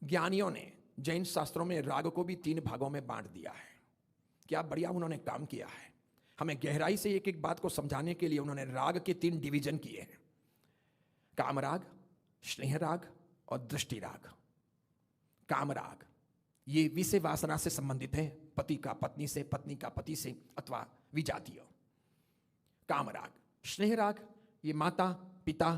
ज्ञानियों ने जैन शास्त्रों में राग को भी 3 भागों में बांट दिया है। क्या बढ़िया उन्होंने काम किया है। हमें गहराई से एक एक बात को समझाने के लिए उन्होंने राग के 3 डिवीजन किए हैं, काम राग, स्नेह राग और दृष्टि राग। काम राग ये विषय वासना से संबंधित है, पति का पत्नी से, पत्नी का पति से अथवा विजातीय। काम राग। स्नेह राग ये माता पिता,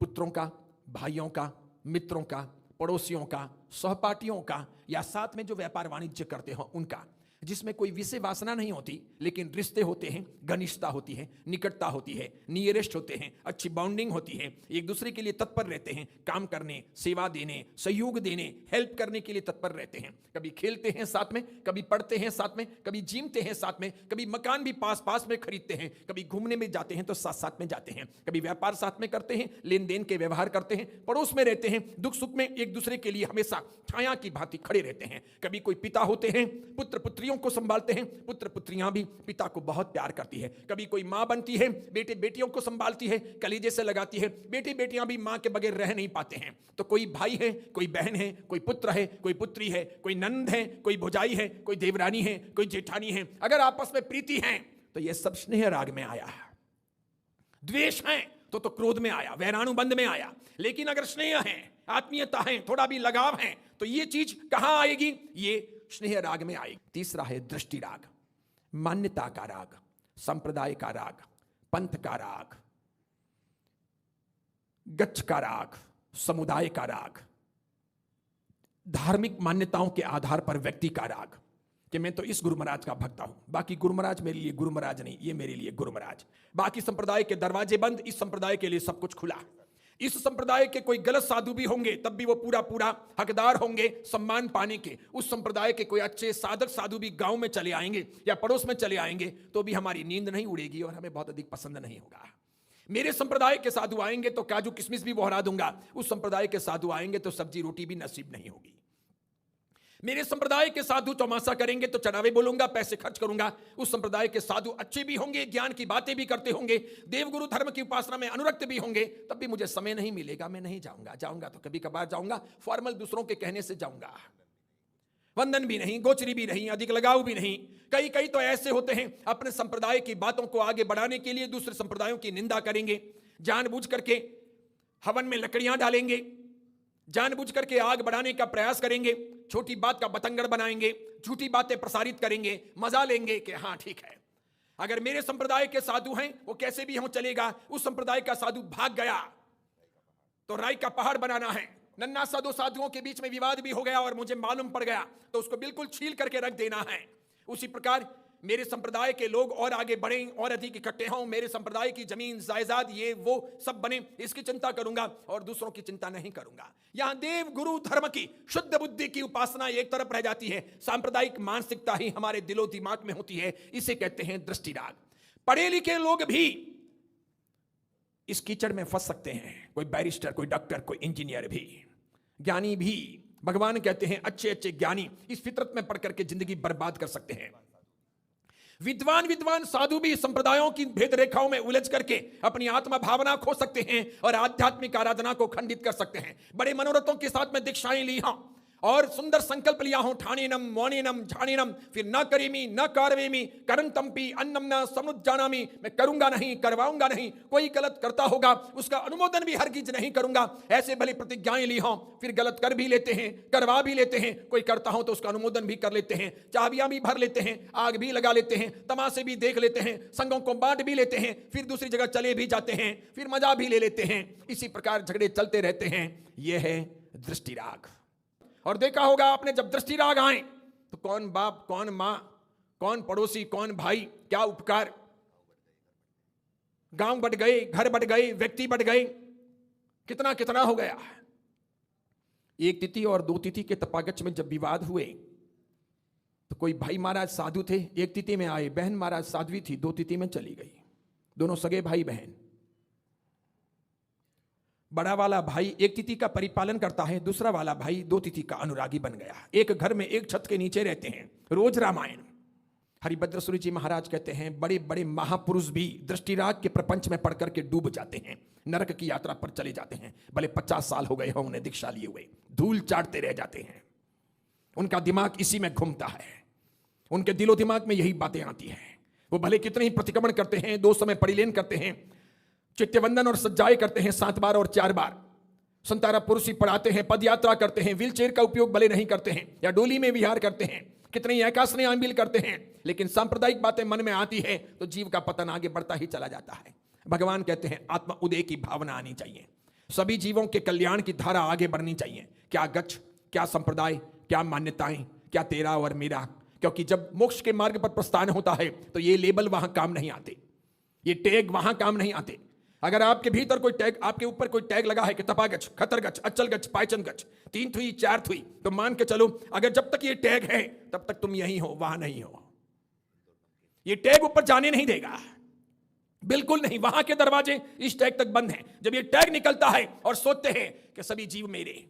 पुत्रों का, भाइयों का, मित्रों का, पड़ोसियों का, सहपाठियों का, या साथ में जो व्यापार वाणिज्य करते हो उनका, जिसमें कोई विषय वासना नहीं होती, लेकिन रिश्ते होते हैं, घनिष्ठता होती है, निकटता होती है, नियरेस्ट होते हैं, अच्छी बाउंडिंग होती है, एक दूसरे के लिए तत्पर रहते हैं, काम करने, सेवा देने, सहयोग देने, हेल्प करने के लिए तत्पर रहते हैं। कभी खेलते हैं साथ में, कभी पढ़ते हैं साथ में, कभी जिमते हैं साथ में, कभी मकान भी पास पास में खरीदते हैं, कभी घूमने में जाते हैं तो साथ साथ में जाते हैं, कभी व्यापार साथ में करते हैं, लेन देन के व्यवहार करते हैं, पड़ोस में रहते हैं, दुख सुख में एक दूसरे के लिए हमेशा छाया की भांति खड़े रहते हैं। कभी कोई पिता होते हैं, पुत्र पुत्रियों को संभालते हैं, पुत्र पुत्रियां भी पिता को बहुत प्यार करती है। कभी कोई मां बनती है, बेटे बेटियों को संभालती है, कलीजे से लगाती है, बेटे बेटियां भी मां के बगैर रह नहीं पाते हैं। तो कोई भाई है, कोई बहन है, कोई पुत्र है, कोई पुत्री है, कोई नंद है, कोई भौजाई है, कोई देवरानी है, कोई जेठानी है, अगर आपस में प्रीति है तो यह सब स्नेह राग में आया है। द्वेष है तो क्रोध में आया, वैरानुबंध में आया। लेकिन अगर स्नेह है, आत्मीयता है, थोड़ा भी लगाव है, तो ये चीज कहां आएगी? ये स्नेह राग में आएगी। तीसरा है दृष्टि राग, मान्यता का राग, संप्रदाय का राग, पंथ का राग, गच्छ का राग, समुदाय का राग, धार्मिक मान्यताओं के आधार पर व्यक्ति का राग, कि मैं तो इस गुरु महाराज का भक्त हूं, बाकी गुरु महाराज मेरे लिए गुरु महाराज नहीं, ये मेरे लिए गुरु महाराज। बाकी संप्रदाय के दरवाजे बंद, इस संप्रदाय के लिए सब कुछ खुला। इस संप्रदाय के कोई गलत साधु भी होंगे तब भी वो पूरा पूरा हकदार होंगे सम्मान पाने के। उस संप्रदाय के कोई अच्छे साधक साधु भी गांव में चले आएंगे या पड़ोस में चले आएंगे तो भी हमारी नींद नहीं उड़ेगी और हमें बहुत अधिक पसंद नहीं होगा। मेरे संप्रदाय के साधु आएंगे तो काजू किशमिश भी बहरा दूंगा, उस संप्रदाय के साधु आएंगे तो सब्जी रोटी भी नसीब नहीं होगी। मेरे संप्रदाय के साधु चौमासा करेंगे तो चढ़ावे बोलूंगा, पैसे खर्च करूंगा। उस संप्रदाय के साधु अच्छे भी होंगे, ज्ञान की बातें भी करते होंगे, देवगुरु धर्म की उपासना में अनुरक्त भी होंगे, तब भी मुझे समय नहीं मिलेगा, मैं नहीं जाऊंगा। जाऊंगा तो कभी कभार जाऊंगा, फॉर्मल दूसरों के कहने से जाऊंगा। वंदन भी नहीं, गोचरी भी नहीं, अधिक लगाव भी नहीं। कई कई तो ऐसे होते हैं अपने संप्रदाय की बातों को आगे बढ़ाने के लिए दूसरे संप्रदायों की निंदा करेंगे, जानबूझ करके हवन में लकड़ियां डालेंगे, जानबूझ करके आग बढ़ाने का प्रयास करेंगे, छोटी बात का बतंगड़ बनाएंगे, झूठी बातें प्रसारित करेंगे, मजा लेंगे कि हाँ ठीक है। अगर मेरे संप्रदाय के साधु हैं वो कैसे भी हो चलेगा, उस संप्रदाय का साधु भाग गया तो राई का पहाड़ बनाना है। नन्ना सा 2 साधुओं के बीच में विवाद भी हो गया और मुझे मालूम पड़ गया तो उसको बिल्कुल छील करके रख देना है। उसी प्रकार मेरे संप्रदाय के लोग और आगे बढ़ें और अधिक इकट्ठे हों, मेरे संप्रदाय की जमीन जायदाद ये वो सब बने, इसकी चिंता करूंगा और दूसरों की चिंता नहीं करूंगा। यहां देव गुरु धर्म की शुद्ध बुद्धि की उपासना एक तरफ रह जाती है, सांप्रदायिक मानसिकता ही हमारे दिलो दिमाग में होती है। इसे कहते हैं दृष्टि राग। पढ़े लिखे लोग भी इस कीचड़ में फंस सकते हैं, कोई बैरिस्टर, कोई डॉक्टर, कोई इंजीनियर भी, ज्ञानी भी। भगवान कहते हैं अच्छे अच्छे ज्ञानी इस फितरत में पढ़ करके जिंदगी बर्बाद कर सकते हैं। विद्वान साधु भी संप्रदायों की भेद रेखाओं में उलझ करके अपनी आत्मा भावना खो सकते हैं और आध्यात्मिक आराधना को खंडित कर सकते हैं। बड़े मनोरथों के साथ में दीक्षाएं ली हूं और सुंदर संकल्प लिया हूं, ठाणेनम मौनेनम झाणेनम, फिर न करेमी न कारवेमी करंतम्पि अन्नम न समुज्जानामि, मैं करूंगा नहीं, करवाऊंगा नहीं। कोई गलत करता होगा उसका अनुमोदन भी हरगिज नहीं करूंगा। ऐसे भले प्रतिज्ञाएं ली हों, फिर गलत कर भी लेते हैं, करवा भी लेते हैं। कोई करता हो तो उसका अनुमोदन भी कर लेते हैं, चाबियां भी भर लेते हैं, आग भी लगा लेते हैं, तमाशे भी देख लेते हैं, संघों को बांट भी लेते हैं, फिर दूसरी जगह चले भी जाते हैं, फिर मजा भी ले लेते हैं। इसी प्रकार झगड़े चलते रहते हैं। यह है दृष्टि राग। और देखा होगा आपने, जब दृष्टि राग आए तो कौन बाप, कौन मां, कौन पड़ोसी, कौन भाई, क्या उपकार, गांव बढ़ गए, घर बढ़ गए, व्यक्ति बढ़ गए, कितना कितना हो गया। एक तिथि और 2 तिथि के तपागच में जब विवाद हुए तो कोई भाई महाराज साधु थे, 1 तिथि में आए, बहन महाराज साध्वी थी, 2 तिथि में चली गई। दोनों सगे भाई बहन। बड़ा वाला भाई 1 तिथि का परिपालन करता है, दूसरा वाला भाई 2 तिथि का अनुरागी बन गया। एक घर में एक छत के नीचे रहते हैं, रोज रामायण। हरिभद्र सूरी जी महाराज कहते हैं बड़े बड़े महापुरुष भी दृष्टिराग के प्रपंच में पढ़ करके डूब जाते हैं, नरक की यात्रा पर चले जाते हैं। भले 50 साल हो गए हो उन्हें दीक्षा लिए हुए, धूल चाटते रह जाते हैं। उनका दिमाग इसी में घूमता है, उनके दिलो दिमाग में यही बातें आती हैं। वो भले कितने ही प्रतिक्रमण करते हैं, 2 समय परिलेन करते हैं, चित्तवंदन और सज्जाए करते हैं 7 बार और 4 बार, संतारा पुरुषी पढ़ाते हैं, पद यात्रा करते हैं, व्हील चेयर का उपयोग भले नहीं करते हैं या डोली में विहार करते हैं, कितने ही एकासने आंबिल करते हैं, लेकिन सांप्रदायिक बातें मन में आती है तो जीव का पतन आगे बढ़ता ही चला जाता है। भगवान कहते हैं आत्म उदय की भावना आनी चाहिए, सभी जीवों के कल्याण की धारा आगे बढ़नी चाहिए। क्या गच्छ, क्या संप्रदाय, क्या मान्यताएं, क्या तेरा और मेरा, क्योंकि जब मोक्ष के मार्ग पर प्रस्थान होता है तो ये लेबल वहां काम नहीं आते, ये टैग वहां काम नहीं आते। अगर आपके भीतर कोई टैग, आपके ऊपर कोई टैग लगा है कि तपागच, खतरगच, अचल गच, पायचन गच, 3 थुई 4 थुई, तो मान के चलो अगर जब तक ये टैग है तब तक तुम यहीं हो, वहां नहीं हो। ये टैग ऊपर जाने नहीं देगा, बिल्कुल नहीं। वहां के दरवाजे इस टैग तक बंद हैं। जब ये टैग निकलता है और सोचते हैं कि सभी जीव मेरे,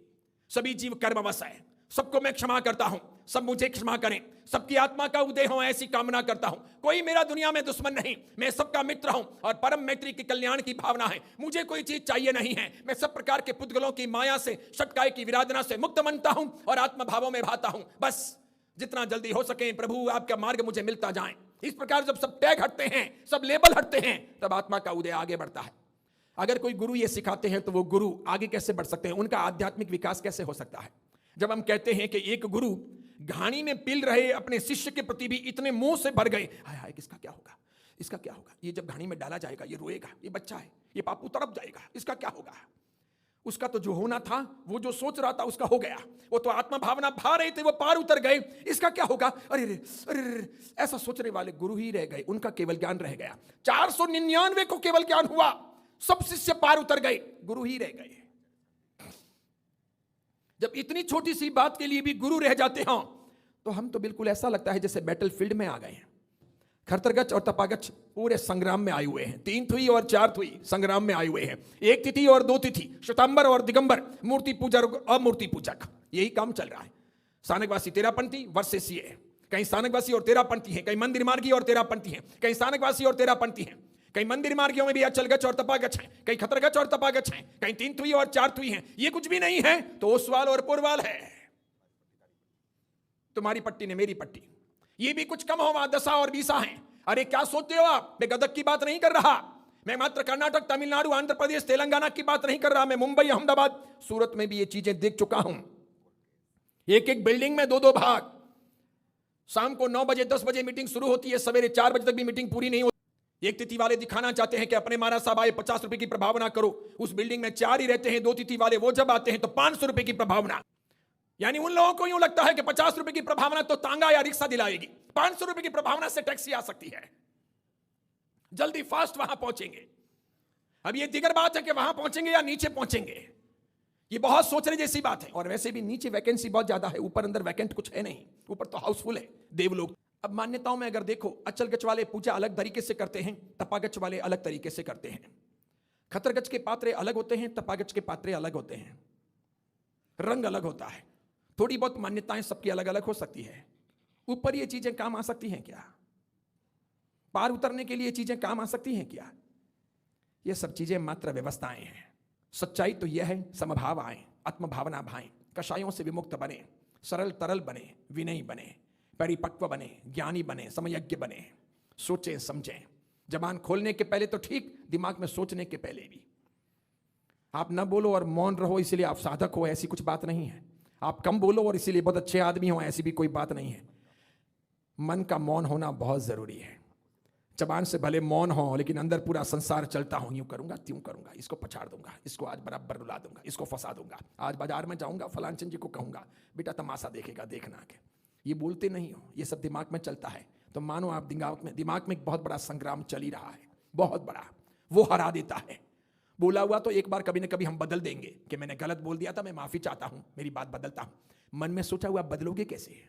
सभी जीव कर्मवश है, सबको मैं क्षमा करता हूं, सब मुझे क्षमा करें, सबकी आत्मा का उदय हो ऐसी कामना करता हूं, कोई मेरा दुनिया में दुश्मन नहीं, मैं सबका मित्र हूं और परम मैत्री की कल्याण की भावना है, मुझे कोई चीज चाहिए नहीं है, मैं सब प्रकार के पुद्गलों की माया से, षटकाय की विराधना से मुक्त बनता हूं और आत्म भावों में भाता हूं। बस जितना जल्दी हो सके प्रभु आपका मार्ग मुझे मिलता जाए। इस प्रकार जब सब टैग हटते हैं, सब लेबल हटते हैं, तब आत्मा का उदय आगे बढ़ता है। अगर कोई गुरु ये सिखाते हैं तो वो गुरु आगे कैसे बढ़ सकते हैं, उनका आध्यात्मिक विकास कैसे हो सकता है। जब हम कहते हैं कि एक गुरु घानी में पिल रहे अपने शिष्य के प्रति भी इतने मोह से भर गए, हाय हाय किसका क्या होगा, इसका क्या होगा, ये जब घानी में डाला जाएगा ये रोएगा, ये बच्चा है, ये पापू तड़प जाएगा, इसका क्या होगा। उसका तो जो होना था, वो जो सोच रहा था उसका हो गया, वो तो आत्मा भावना भा रहे थे वो पार उतर गए, इसका क्या होगा, अरे रे अरे रे, ऐसा सोचने वाले गुरु ही रह गए, उनका केवल ज्ञान रह गया। 499 को केवल ज्ञान हुआ, सब शिष्य पार उतर गए, गुरु ही रह गए। जब इतनी छोटी सी बात के लिए भी गुरु रह जाते हैं तो हम तो बिल्कुल ऐसा लगता है जैसे बैटल फील्ड में आ गए हैं। खरतरगच और तपागच पूरे संग्राम में आए हुए हैं, 3 थुई और 4 थुई संग्राम में आए हुए हैं, 1 तिथि और 2 तिथि, श्वेतांबर और दिगंबर, मूर्ति पूजक और अमूर्ति पूजक, यही काम चल रहा है। सानकवासी 13पंथी वर्सेस ये, कहीं सानकवासी और 13पंथी हैं, कहीं मंदिर मार्गी और 13पंथी हैं, कहीं सानकवासी और 13पंथी हैं, कहीं मंदिर मार्गियों में भी अचलगच और तपागच हैं, कहीं खतरगच और तपागच हैं, कहीं 3 थुई और 4 थुई हैं। ये कुछ भी नहीं है तो ओसवाल और पुरवाल है, तुम्हारी पट्टी ने मेरी पट्टी, ये भी कुछ कम हो, वहां दशा और बीसा हैं। अरे क्या सोचते हो आप, मैं गदक की बात नहीं कर रहा, मैं मात्र कर्नाटक, तमिलनाडु, आंध्र प्रदेश, तेलंगाना की बात नहीं कर रहा, मैं मुंबई, अहमदाबाद, सूरत में भी ये चीजें देख चुका हूं। एक एक बिल्डिंग में 2-2 भाग, शाम को 9 बजे 10 बजे मीटिंग शुरू होती है, सवेरे 4 बजे तक भी मीटिंग पूरी नहीं होती। एक तिथि वाले दिखाना चाहते हैं कि अपने महाराज साहब आए 50 रुपए की प्रभावना करो, उस बिल्डिंग में 4 ही रहते हैं 2 तिथि वाले, वो जब आते हैं तो 500 रुपए की प्रभावना। यानी उन लोगों को यूं लगता है कि 50 रुपए की प्रभावना तो तांगा या रिक्शा दिलाएगी, 500 रुपए की प्रभावना से टैक्सी आ सकती है, जल्दी फास्ट वहां पहुंचेंगे। अब ये दिगर बात है कि वहां पहुंचेंगे या नीचे पहुंचेंगे, ये बहुत सोचने जैसी बात है। और वैसे भी नीचे वैकेंसी बहुत ज्यादा है, ऊपर अंदर वैकेंट कुछ है नहीं, ऊपर तो हाउसफुल है देवलोक। अब मान्यताओं में अगर देखो, अचल गच वाले पूजा अलग तरीके से करते हैं, तपागच वाले अलग तरीके से करते हैं। खतरगच के पात्रे अलग होते हैं, तपागच के पात्रे अलग होते हैं, रंग अलग होता है, थोड़ी बहुत मान्यताएं सबकी अलग अलग हो सकती है। ऊपर ये चीजें काम आ सकती हैं क्या, पार उतरने के लिए चीजें काम आ सकती हैं क्या, ये सब चीजें मात्र व्यवस्थाएं हैं। सच्चाई तो यह है, समभाव आए, आत्मभावना भाएं, कषायों से विमुक्त बने, सरल तरल बने, विनयी बने, परिपक्व बने, ज्ञानी बने, समयज्ञ बने, सोचें समझें। जबान खोलने के पहले तो ठीक, दिमाग में सोचने के पहले भी। आप न बोलो और मौन रहो इसलिए आप साधक हो, ऐसी कुछ बात नहीं है। आप कम बोलो और इसीलिए बहुत अच्छे आदमी हो, ऐसी भी कोई बात नहीं है। मन का मौन होना बहुत जरूरी है। जबान से भले मौन हो लेकिन अंदर पूरा संसार चलता हो, यूं करूंगा, त्यों करूंगा, इसको पछाड़ दूंगा, इसको आज बराबर रुला दूंगा, इसको फंसा दूंगा, आज बाजार में जाऊंगा फलानचंद जी को कहूंगा बेटा तमाशा देखेगा, देखना के। ये बोलते नहीं हो, ये सब दिमाग में चलता है। तो मानो आप दिमाग में एक बहुत बड़ा संग्राम चल ही रहा है, बहुत बड़ा, वो हरा देता है। बोला हुआ तो एक बार कभी ना कभी हम बदल देंगे कि मैंने गलत बोल दिया था, मैं माफी चाहता हूं, मेरी बात बदलता हूं। मन में सोचा हुआ बदलोगे कैसे?